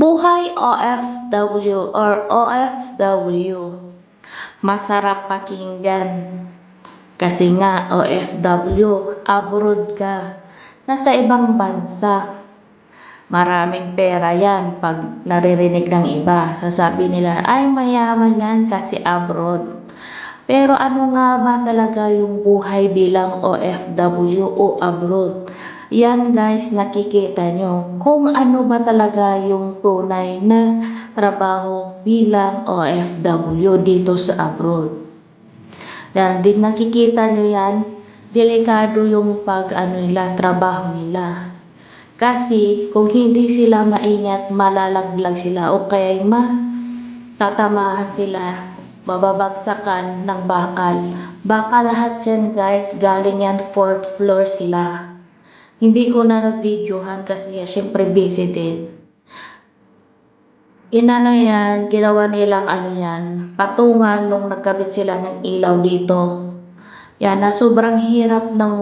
Buhay OFW or OFW, masarap pakinggan. Kasi nga OFW, abroad ka, nasa ibang bansa. Maraming pera yan pag naririnig ng iba. Sasabi nila, ay mayaman yan kasi abroad. Pero ano nga ba talaga yung buhay bilang OFW o abroad? Yan guys, nakikita nyo kung ano ba talaga yung tunay na trabaho bilang OFW dito sa abroad. Dahil din nakikita nyo yan, delikado yung trabaho nila. Kasi kung hindi sila maingat, malalaglag sila o kaya tatamahan sila, mababagsakan ng bakal. Baka lahat yan guys, galing yan 4th floor sila. Hindi ko na na-videohan kasi syempre busy din. Ginawa nilang patungan nung nagkabit sila ng ilaw dito. Yan, na sobrang hirap ng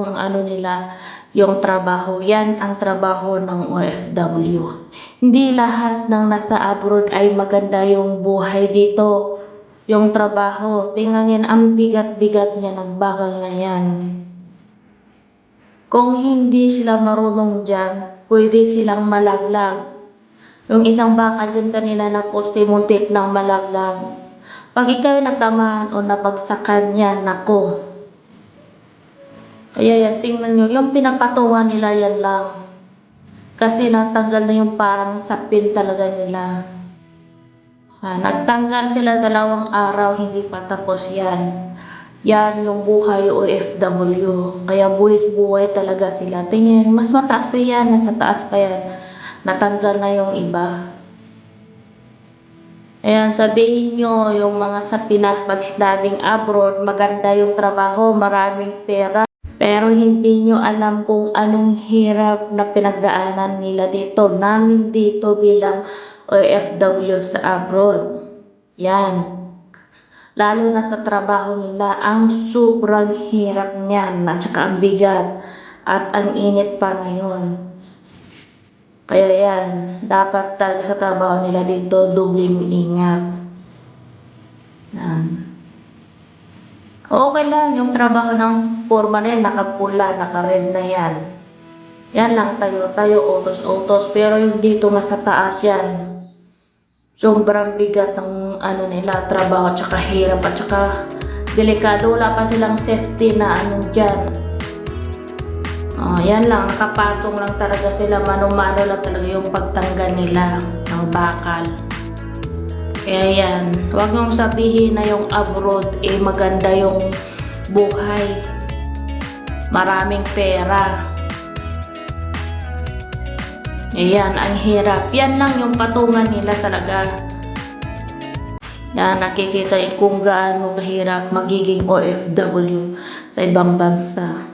yung trabaho. Yan ang trabaho ng OFW. Hindi lahat ng nasa abroad ay maganda yung buhay dito. Yung trabaho, tingnan yan, ang bigat-bigat niya ng bakal na yan. Kung hindi sila marunong dyan, pwede silang malaglag. Yung isang bakal dyan kanila na muntik ng malaglag. Pag ikaw nagtamaan o nabagsakan yan, nako. Kaya yan, tingnan nyo, yung pinapatungan nila yan lang. Kasi natanggal na yung parang sapin talaga nila. Nagtanggal sila 2 araw, hindi pa tapos yan. Yan yung buhay OFW. Kaya buhay talaga sila. Tingnan, mas mataas pa yan, nasa taas pa yan. Natanggal na yung iba. Ayan, sabihin nyo yung mga sa Pinas pag sinabing abroad, maganda yung trabaho, maraming pera. Pero hindi nyo alam kung anong hirap na pinagdaanan nila dito. Namin dito bilang OFW sa abroad. Yan. Lalo na sa trabaho nila, ang sobrang hirap niyan at saka ang bigat at ang init pa ngayon. Kaya yan, dapat talaga sa trabaho nila dito, dubling ingat. Yan. Okay lang yung trabaho ng foreman na yan, nakapula, naka-red na yan. Yan lang, tayo, utos-utos. Pero yung dito nga sa taas yan, sobrang bigat ng nila, trabaho, at saka hirap, at saka delikado. Wala pa silang safety na dyan. Yan lang, nakapatong lang talaga sila, mano-mano lang talaga yung pagtanggal nila ng bakal. Kaya yan, huwag mong sabihin na yung abroad maganda yung buhay, maraming pera. Ayan, ang hirap. Yan lang yung patungan nila talaga. Yan, nakikita kung gaano kahirap magiging OFW sa ibang bansa.